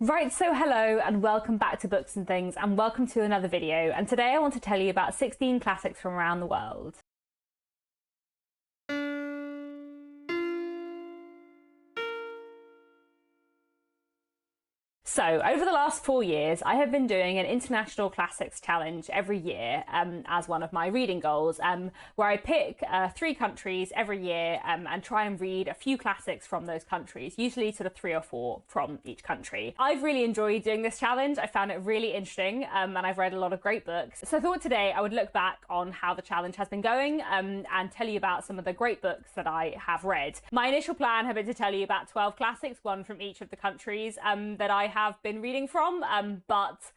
Right, so hello and welcome back to Books and Things, and welcome to another video. And today I want to tell you about 16 classics from around the world. So, over the last 4 years, I have been doing an International Classics Challenge every year as one of my reading goals, where I pick 3 countries every year and try and read a few classics from those countries, usually sort of 3 or 4 from each country. I've really enjoyed doing this challenge. I found it really interesting and I've read a lot of great books. So I thought today I would look back on how the challenge has been going and tell you about some of the great books that I have read. My initial plan had been to tell you about 12 classics, one from each of the countries that I have been reading from, but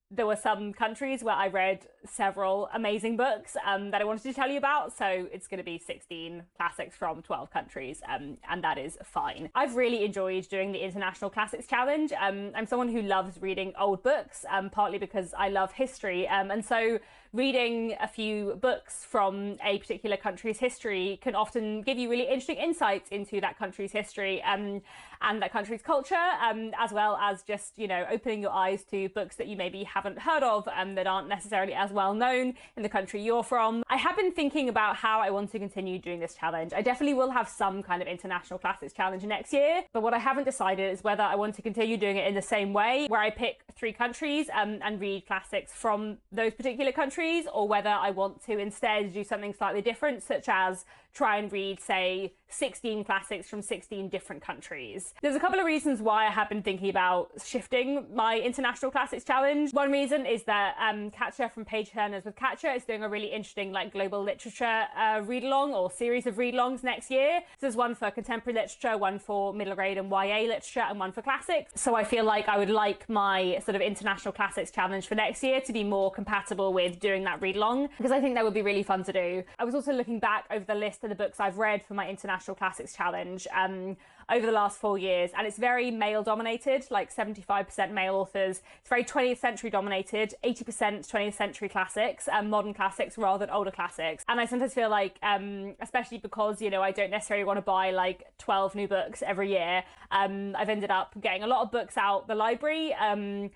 there were some countries where I read several amazing books that I wanted to tell you about, so it's going to be 16 classics from 12 countries, and that is fine. I've really enjoyed doing the International Classics Challenge. I'm someone who loves reading old books, partly because I love history, and so reading a few books from a particular country's history can often give you really interesting insights into that country's history and that country's culture, as well as just, you know, opening your eyes to books that you maybe haven't heard of and that aren't necessarily as well known in the country you're from. I have been thinking about how I want to continue doing this challenge. I definitely will have some kind of International Classics Challenge next year, but what I haven't decided is whether I want to continue doing it in the same way, where I pick 3 countries and read classics from those particular countries, or whether I want to instead do something slightly different, such as try and read, say, 16 classics from 16 different countries. There's a couple of reasons why I have been thinking about shifting my International Classics Challenge. One reason is that Katja from Page Turners with Katja is doing a really interesting global literature read-along or series of read-alongs next year. So there's one for contemporary literature, one for middle grade and YA literature, and one for classics. So I feel like I would like my sort of International Classics Challenge for next year to be more compatible with doing that read-along, because I think that would be really fun to do. I was also looking back over the list of the books I've read for my International Classics Challenge over the last 4 years, and it's very male dominated, like 75% male authors. It's very 20th century dominated, 80% 20th century classics, modern classics rather than older classics. And I sometimes feel like, especially because, you know, I don't necessarily want to buy like 12 new books every year, I've ended up getting a lot of books out the library, and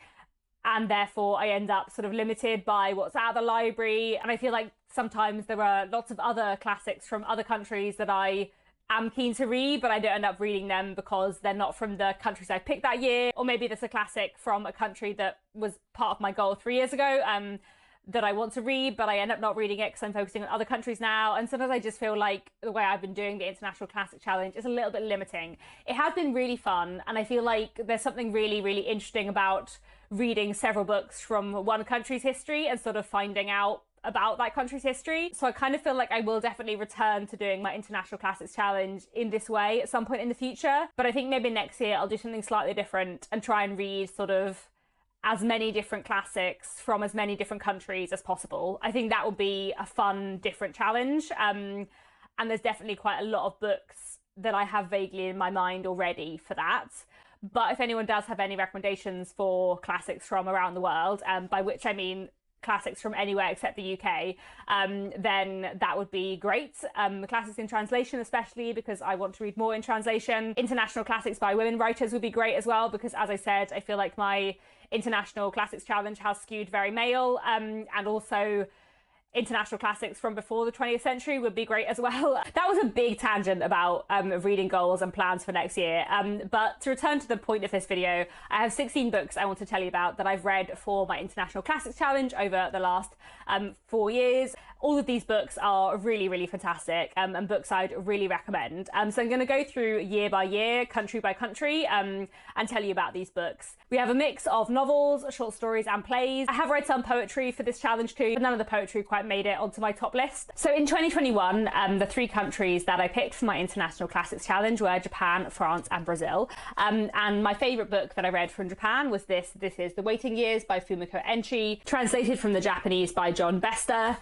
therefore I end up sort of limited by what's out of the library. And I feel like sometimes there are lots of other classics from other countries that I am keen to read, but I don't end up reading them because they're not from the countries I picked that year. Or maybe there's a classic from a country that was part of my goal 3 years ago that I want to read, but I end up not reading it because I'm focusing on other countries now. And sometimes I just feel like the way I've been doing the International Classic Challenge is a little bit limiting. It has been really fun, and I feel like there's something really, really interesting about reading several books from one country's history and sort of finding out about that country's history. So I kind of feel like I will definitely return to doing my International Classics Challenge in this way at some point in the future. But I think maybe next year I'll do something slightly different and try and read sort of as many different classics from as many different countries as possible. I think that will be a fun, different challenge. And there's definitely quite a lot of books that I have vaguely in my mind already for that. But if anyone does have any recommendations for classics from around the world, by which I mean classics from anywhere except the UK, then that would be great. Classics in translation especially, because I want to read more in translation. International classics by women writers would be great as well, because as I said, I feel like my International Classics Challenge has skewed very male, and also international classics from before the 20th century would be great as well. That was a big tangent about reading goals and plans for next year. But to return to the point of this video, I have 16 books I want to tell you about that I've read for my International Classics Challenge over the last 4 years. All of these books are really, really fantastic, and books I'd really recommend. So I'm going to go through year by year, country by country, and tell you about these books. We have a mix of novels, short stories, and plays. I have read some poetry for this challenge too, but none of the poetry quite made it onto my top list. So in 2021, the 3 countries that I picked for my International Classics Challenge were Japan, France, and Brazil. And my favourite book that I read from Japan was this. This is The Waiting Years by Fumiko Enchi, translated from the Japanese by John Bester.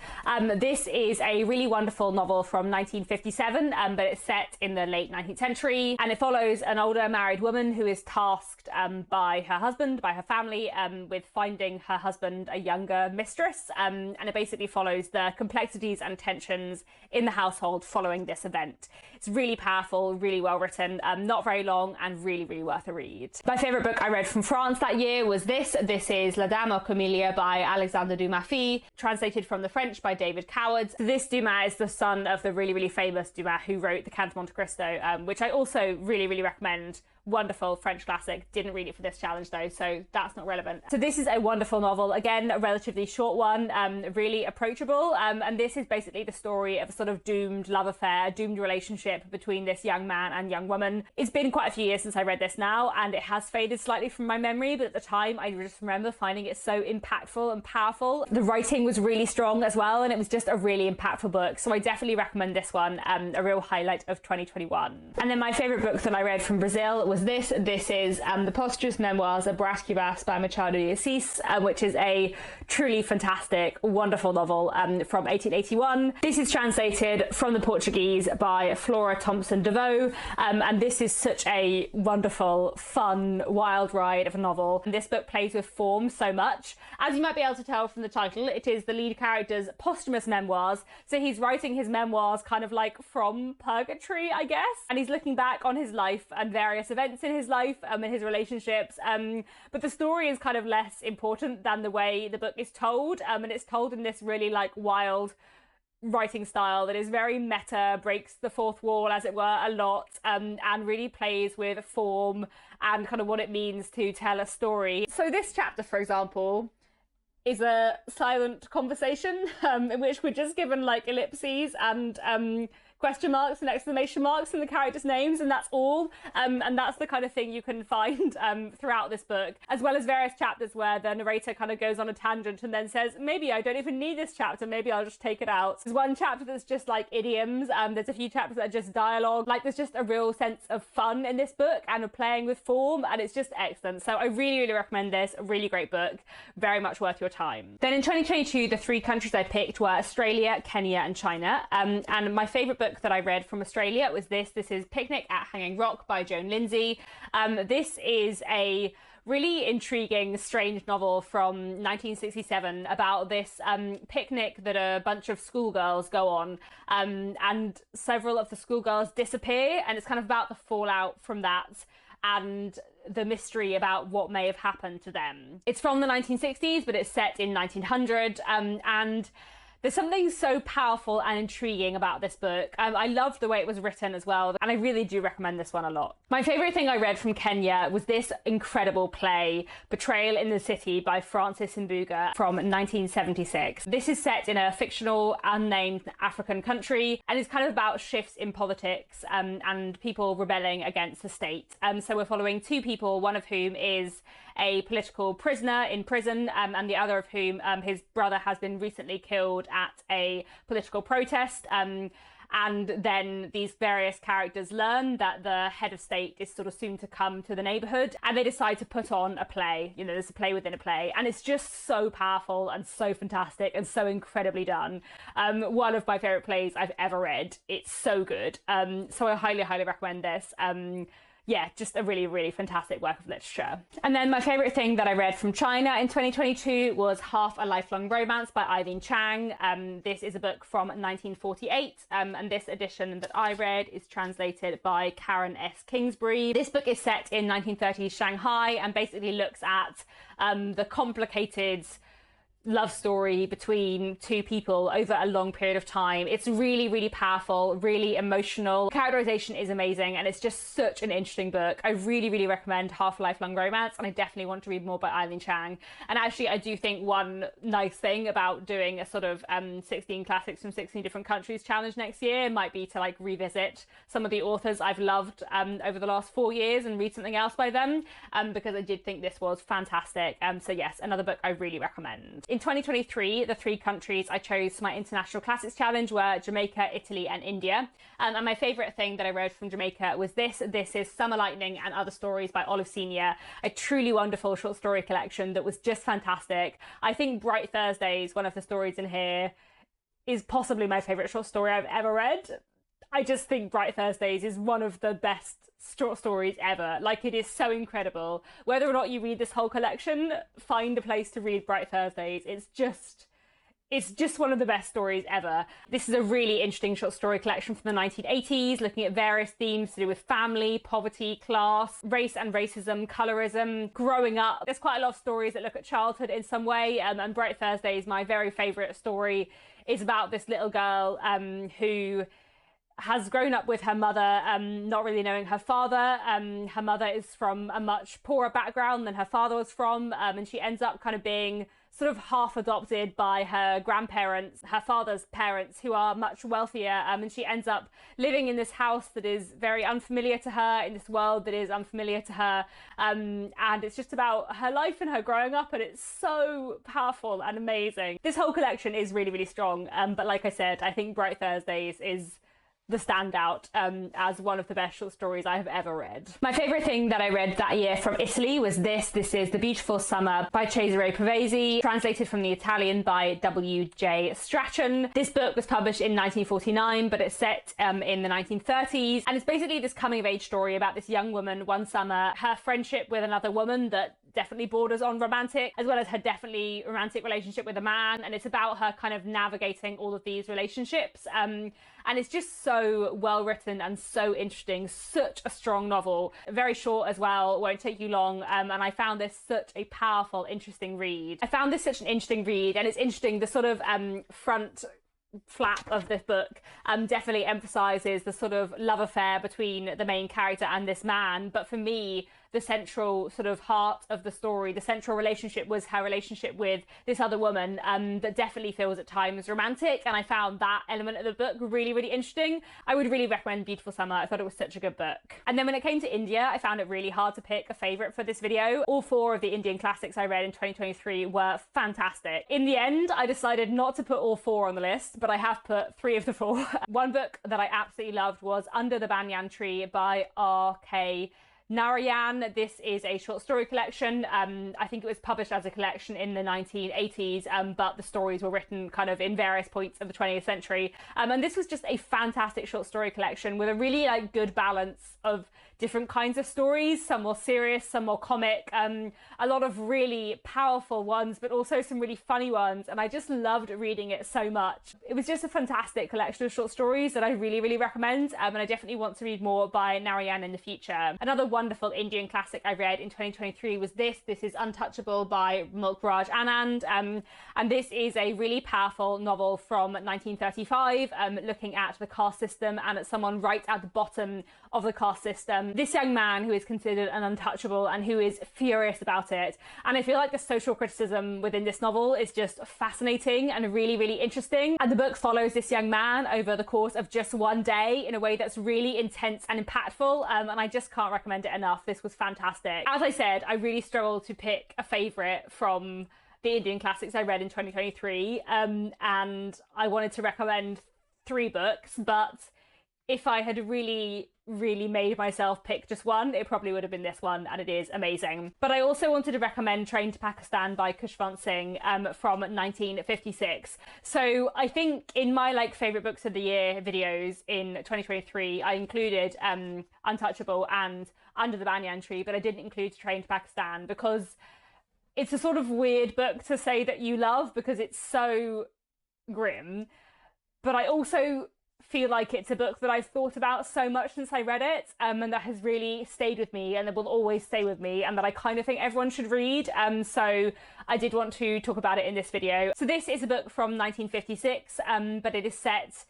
This is a really wonderful novel from 1957, but it's set in the late 19th century, and it follows an older married woman who is tasked by her husband, by her family, with finding her husband a younger mistress, and it basically follows follows the complexities and tensions in the household following this event. It's really powerful, really well written, not very long, and really, really worth a read. My favourite book I read from France that year was this. This is La Dame aux Camélias by Alexandre Dumas, translated from the French by David Coward. This Dumas is the son of the really, really famous Dumas who wrote The Count of Monte Cristo, which I also really, really recommend. Wonderful French classic. Didn't read it for this challenge though, so that's not relevant. So this is a wonderful novel, again a relatively short one, really approachable, and this is basically the story of a sort of doomed love affair, a doomed relationship between this young man and young woman. It's been quite a few years since I read this now, and it has faded slightly from my memory, but at the time I just remember finding it so impactful and powerful. The writing was really strong as well, and it was just a really impactful book, so I definitely recommend this one, a real highlight of 2021. And then my favourite book that I read from Brazil was this. This is The Posthumous Memoirs of Brás by Machado de Assis, which is a truly fantastic, wonderful novel from 1881. This is translated from the Portuguese by Flora Thompson DeVoe, and this is such a wonderful, fun, wild ride of a novel. This book plays with form so much. As you might be able to tell from the title, it is the lead character's posthumous memoirs, so he's writing his memoirs kind of like from purgatory, I guess, and he's looking back on his life and various events in his life and his relationships, but the story is kind of less important than the way the book is told, and it's told in this really like wild writing style that is very meta, breaks the fourth wall as it were a lot, and really plays with form and kind of what it means to tell a story. So this chapter, for example, is a silent conversation in which we're just given like ellipses and question marks and exclamation marks in the characters' names, and that's all. And that's the kind of thing you can find throughout this book, as well as various chapters where the narrator kind of goes on a tangent and then says, maybe I don't even need this chapter, maybe I'll just take it out. There's one chapter that's just like idioms, there's a few chapters that are just dialogue. Like, there's just a real sense of fun in this book and of playing with form, and it's just excellent. So I really, really recommend this. A really great book, very much worth your time. Then in 2022, the 3 countries I picked were Australia, Kenya and China, and my favourite book that I read from Australia was this. This is Picnic at Hanging Rock by Joan Lindsay. This is a really intriguing, strange novel from 1967 about this picnic that a bunch of schoolgirls go on, and several of the schoolgirls disappear, and it's kind of about the fallout from that and the mystery about what may have happened to them. It's from the 1960s, but it's set in 1900, and there's something so powerful and intriguing about this book. I loved the way it was written as well, and I really do recommend this one a lot. My favourite thing I read from Kenya was this incredible play, Betrayal in the City by Francis Mbuga from 1976. This is set in a fictional, unnamed African country, and it's kind of about shifts in politics and people rebelling against the state. So we're following 2 people, one of whom is a political prisoner in prison, and the other of whom, his brother has been recently killed at a political protest, and then these various characters learn that the head of state is sort of soon to come to the neighbourhood, and they decide to put on a play. You know, there's a play within a play, and it's just so powerful and so fantastic and so incredibly done. One of my favourite plays I've ever read. It's so good. So I highly, highly recommend this. Yeah, just a really, really fantastic work of literature. And then my favourite thing that I read from China in 2022 was Half a Lifelong Romance by Eileen Chang. This is a book from 1948, and this edition that I read is translated by Karen S. Kingsbury. This book is set in 1930s Shanghai and basically looks at the complicated love story between 2 people over a long period of time. It's really, really powerful, really emotional. Characterization is amazing, and it's just such an interesting book. I really, really recommend Half a Lifelong Romance, and I definitely want to read more by Eileen Chang. And actually, I do think one nice thing about doing a sort of 16 classics from 16 different countries challenge next year might be to like revisit some of the authors I've loved over the last 4 years and read something else by them, because I did think this was fantastic. So yes, another book I really recommend. In 2023, the 3 countries I chose for my International Classics Challenge were Jamaica, Italy and India. And my favourite thing that I read from Jamaica was this. This is Summer Lightning and Other Stories by Olive Senior, a truly wonderful short story collection that was just fantastic. I think Bright Thursdays, one of the stories in here, is possibly my favourite short story I've ever read. I just think Bright Thursdays is one of the best short stories ever. Like, it is so incredible. Whether or not you read this whole collection, find a place to read Bright Thursdays. It's just one of the best stories ever. This is a really interesting short story collection from the 1980s, looking at various themes to do with family, poverty, class, race and racism, colorism, growing up. There's quite a lot of stories that look at childhood in some way, and Bright Thursdays, my very favourite story, is about this little girl who has grown up with her mother, not really knowing her father. Her mother is from a much poorer background than her father was from, and she ends up kind of being sort of half adopted by her grandparents, her father's parents, who are much wealthier, and she ends up living in this house that is very unfamiliar to her, in this world that is unfamiliar to her, and it's just about her life and her growing up, and it's so powerful and amazing. This whole collection is really, really strong, but like I said, I think Bright Thursdays is the standout as one of the best short stories I have ever read. My favourite thing that I read that year from Italy was this. This is The Beautiful Summer by Cesare Pavese, translated from the Italian by W.J. Strachan. This book was published in 1949, but it's set in the 1930s, and it's basically this coming-of-age story about this young woman one summer, her friendship with another woman that definitely borders on romantic, as well as her definitely romantic relationship with a man, and it's about her kind of navigating all of these relationships, and it's just so well written and so interesting. Such a strong novel, very short as well, won't take you long, and I found this such a powerful, interesting read. I found this such an interesting read, and it's interesting, the sort of front flap of this book definitely emphasizes the sort of love affair between the main character and this man, but for me, the central sort of heart of the story, the central relationship was her relationship with this other woman that definitely feels at times romantic, and I found that element of the book really, really interesting. I would really recommend Beautiful Summer. I thought it was such a good book. And then when it came to India, I found it really hard to pick a favourite for this video. All four of the Indian classics I read in 2023 were fantastic. In the end, I decided not to put all four on the list, but I have put three of the four. One book that I absolutely loved was Under the Banyan Tree by R.K. Narayan. This is a short story collection. I think it was published as a collection in the 1980s, but the stories were written kind of in various points of the 20th century. And this was just a fantastic short story collection with a really good balance of different kinds of stories, some more serious, some more comic, a lot of really powerful ones, but also some really funny ones. And I just loved reading it so much. It was just a fantastic collection of short stories that I really, really recommend. And I definitely want to read more by Narayan in the future. Another wonderful Indian classic I read in 2023 was this. This is Untouchable by Mulkraj Anand. And this is a really powerful novel from 1935, looking at the caste system and at someone right at the bottom of the caste system. This young man who is considered an untouchable and who is furious about it. And I feel like the social criticism within this novel is just fascinating and really, really interesting. And the book follows this young man over the course of just one day in a way that's really intense and impactful. And I just can't recommend it enough. This was fantastic. As I said, I really struggled to pick a favourite from the Indian classics I read in 2023. And I wanted to recommend three books, but if I had really made myself pick just one, it probably would have been this one, and it is amazing. But I also wanted to recommend Train to Pakistan by Khushwant Singh from 1956. So I think in my favourite books of the year videos in 2023, I included Untouchable and Under the Banyan Tree, but I didn't include Train to Pakistan because it's a sort of weird book to say that you love because it's so grim. But I also feel like it's a book that I've thought about so much since I read it, and that has really stayed with me and that will always stay with me, and that I kind of think everyone should read. So I did want to talk about it in this video. So this is a book from 1956, but it is set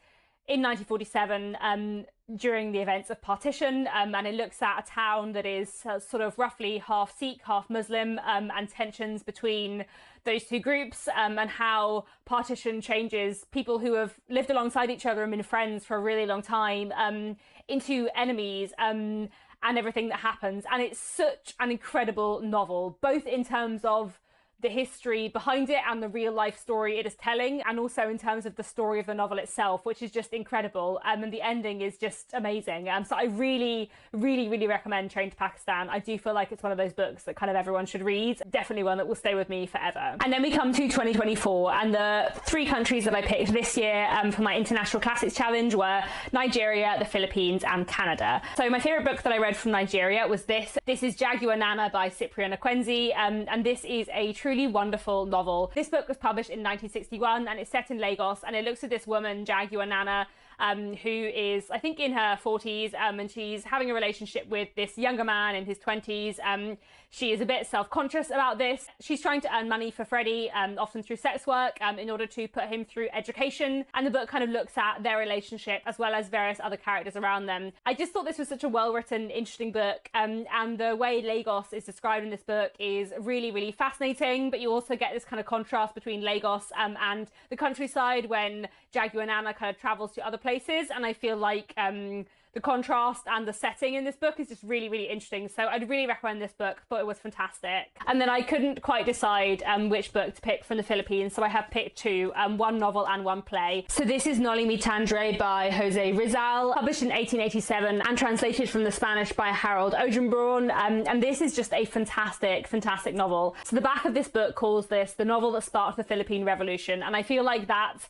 in 1947 during the events of partition, and it looks at a town that is sort of roughly half Sikh, half Muslim, and tensions between those two groups, and how partition changes people who have lived alongside each other and been friends for a really long time into enemies, and everything that happens. And it's such an incredible novel, both in terms of the history behind it and the real life story it is telling, and also in terms of the story of the novel itself, which is just incredible, and the ending is just amazing. So I really recommend Train to Pakistan. I do feel like it's one of those books that kind of everyone should read, definitely one that will stay with me forever. And then we come to 2024, and the three countries that I picked this year for my International Classics Challenge were Nigeria, the Philippines and Canada. So my favourite book that I read from Nigeria was this. This is Jaguar Nana by Cyprian Akwenzi, and this is a true truly wonderful novel. This book was published in 1961 and it's set in Lagos, and it looks at this woman, Jaguar Nana, who is, I think, in her 40s, and she's having a relationship with this younger man in his 20s. She is a bit self-conscious about this. She's trying to earn money for Freddie, often through sex work, in order to put him through education. And the book kind of looks at their relationship as well as various other characters around them. I just thought this was such a well-written, interesting book. And the way Lagos is described in this book is really, really fascinating. But you also get this kind of contrast between Lagos and the countryside when Jaguar Nana kind of travels to other places. And I feel like the contrast and the setting in this book is just really, really interesting. So I'd really recommend this book. Thought it was fantastic. And then I couldn't quite decide which book to pick from the Philippines, so I have picked two, one novel and one play. So this is Noli Me Tangere by Jose Rizal, published in 1887 and translated from the Spanish by Harold Ojembraun. And this is just a fantastic, fantastic novel. So the back of this book calls this the novel that sparked the Philippine Revolution, and I feel like that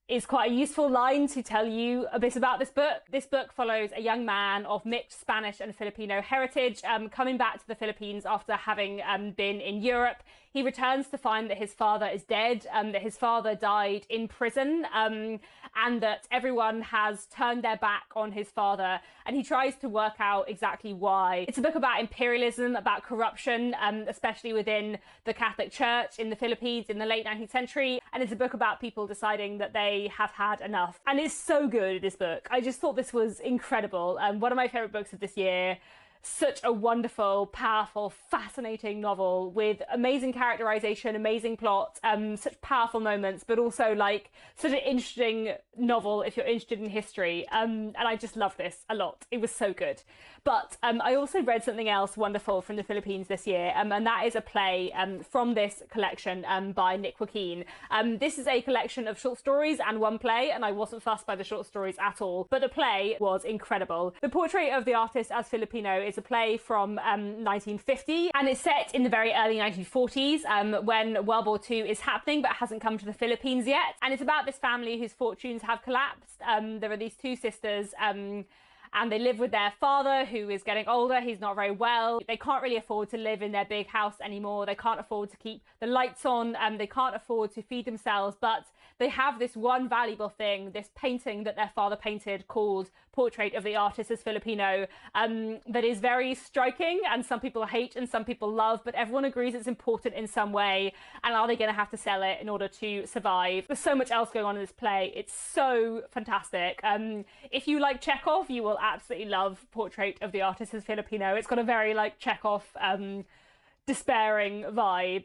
is quite a useful line to tell you a bit about this book. This book follows a young man of mixed Spanish and Filipino heritage coming back to the Philippines after having been in Europe. He returns to find that his father is dead, that his father died in prison, and that everyone has turned their back on his father, and he tries to work out exactly why. It's a book about imperialism, about corruption, especially within the Catholic Church in the Philippines in the late 19th century, and it's a book about people deciding that they have had enough. And it's so good, this book. I just thought this was incredible. One of my favourite books of this year. Such a wonderful, powerful, fascinating novel with amazing characterization, amazing plot, such powerful moments, but also like such an interesting novel if you're interested in history. And I just love this a lot. It was so good. But I also read something else wonderful from the Philippines this year, and that is a play from this collection by Nick Joaquin. This is a collection of short stories and one play, and I wasn't fussed by the short stories at all, but the play was incredible. The Portrait of the Artist as Filipino is a play from 1950, and it's set in the very early 1940s when World War II is happening but hasn't come to the Philippines yet. And it's about this family whose fortunes have collapsed. There are these two sisters and they live with their father, who is getting older. He's not very well. They can't really afford to live in their big house anymore. They can't afford to keep the lights on, and they can't afford to feed themselves, but they have this one valuable thing, this painting that their father painted called Portrait of the Artist as Filipino, that is very striking, and some people hate and some people love, but everyone agrees it's important in some way. And are they going to have to sell it in order to survive? There's so much else going on in this play. It's so fantastic. If you like Chekhov, you will absolutely love Portrait of the Artist as Filipino. It's got a very like Chekhov despairing vibe,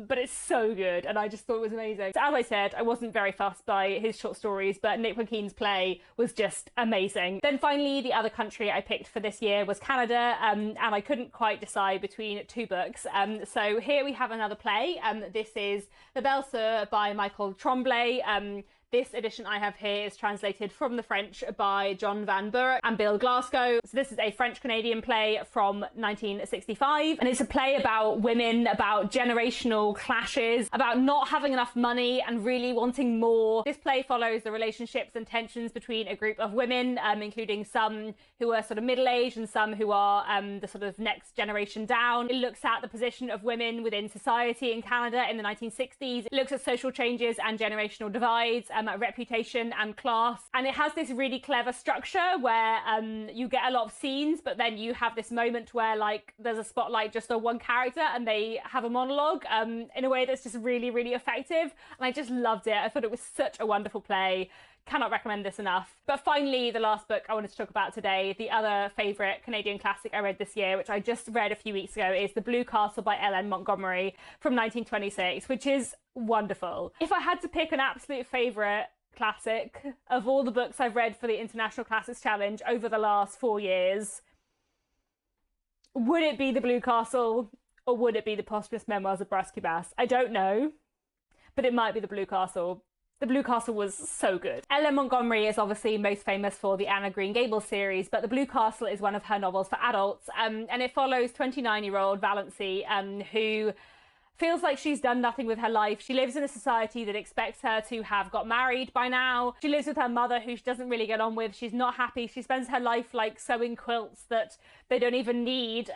but it's so good, and I just thought it was amazing. So as I said, I wasn't very fussed by his short stories, but Nick Joaquin's play was just amazing. Then finally, the other country I picked for this year was Canada, and I couldn't quite decide between two books. So here we have another play. This is The Belle Sœur by Michael Tremblay. This edition I have here is translated from the French by John Van Burek and Bill Glasgow. So this is a French-Canadian play from 1965, and it's a play about women, about generational clashes, about not having enough money and really wanting more. This play follows the relationships and tensions between a group of women, including some who are sort of middle-aged and some who are the sort of next generation down. It looks at the position of women within society in Canada in the 1960s. It looks at social changes and generational divides, reputation and class, and it has this really clever structure where you get a lot of scenes, but then you have this moment where like there's a spotlight just on one character and they have a monologue in a way that's just really, really effective, and I just loved it. I thought it was such a wonderful play. Cannot recommend this enough. But finally, the last book I wanted to talk about today, the other favourite Canadian classic I read this year, which I just read a few weeks ago, is The Blue Castle by Ellen Montgomery from 1926, which is wonderful. If I had to pick an absolute favourite classic of all the books I've read for the International Classics Challenge over the last 4 years, would it be The Blue Castle or would it be The Posthumous Memoirs of Brusky Bass? I don't know, but it might be The Blue Castle. The Blue Castle was so good. Ellen Montgomery is obviously most famous for the Anne of Green Gables series, but The Blue Castle is one of her novels for adults, and it follows 29-year-old Valency, who feels like she's done nothing with her life. She lives in a society that expects her to have got married by now. She lives with her mother, who she doesn't really get on with. She's not happy. She spends her life like sewing quilts that they don't even need,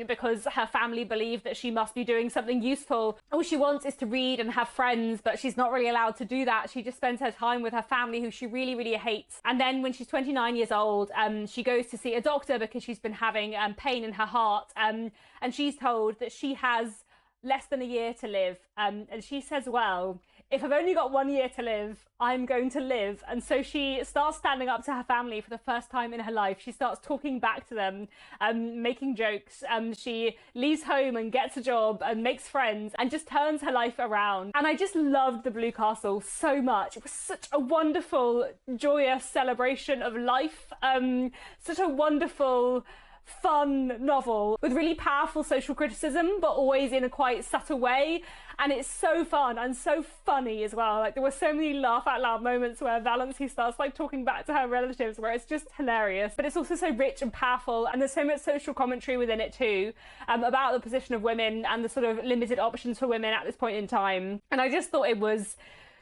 because her family believe that she must be doing something useful. All she wants is to read and have friends, but she's not really allowed to do that. She just spends her time with her family, who she really, really hates. And then when she's 29 years old, she goes to see a doctor because she's been having pain in her heart, and she's told that she has less than a year to live. And she says, well, if I've only got 1 year to live, I'm going to live. And so she starts standing up to her family for the first time in her life. She starts talking back to them, making jokes. She leaves home and gets a job and makes friends and just turns her life around. And I just loved The Blue Castle so much. It was such a wonderful, joyous celebration of life. Such a wonderful, fun novel with really powerful social criticism, but always in a quite subtle way. And it's so fun and so funny as well. Like, there were so many laugh out loud moments where Valancy starts like talking back to her relatives, where it's just hilarious, but it's also so rich and powerful. And there's so much social commentary within it too, about the position of women and the sort of limited options for women at this point in time. And I just thought it was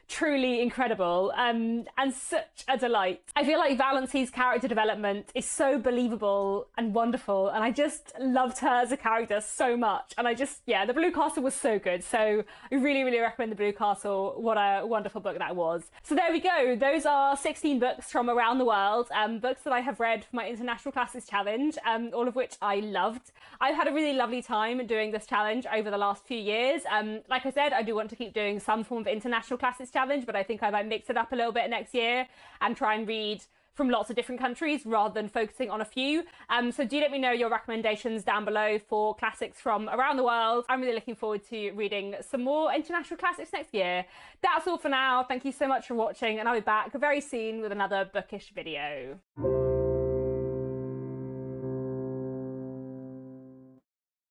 truly incredible, and such a delight. I feel like Valancy's character development is so believable and wonderful, and I just loved her as a character so much. And The Blue Castle was so good. So I really, really recommend The Blue Castle. What a wonderful book that was. So there we go. Those are 16 books from around the world, books that I have read for my International Classics Challenge, all of which I loved. I've had a really lovely time doing this challenge over the last few years. Like I said, I do want to keep doing some form of International Classics Challenge, but I think I might mix it up a little bit next year and try and read from lots of different countries rather than focusing on a few. So do let me know your recommendations down below for classics from around the world. I'm really looking forward to reading some more international classics next year. That's all for now. Thank you so much for watching, and I'll be back very soon with another bookish video.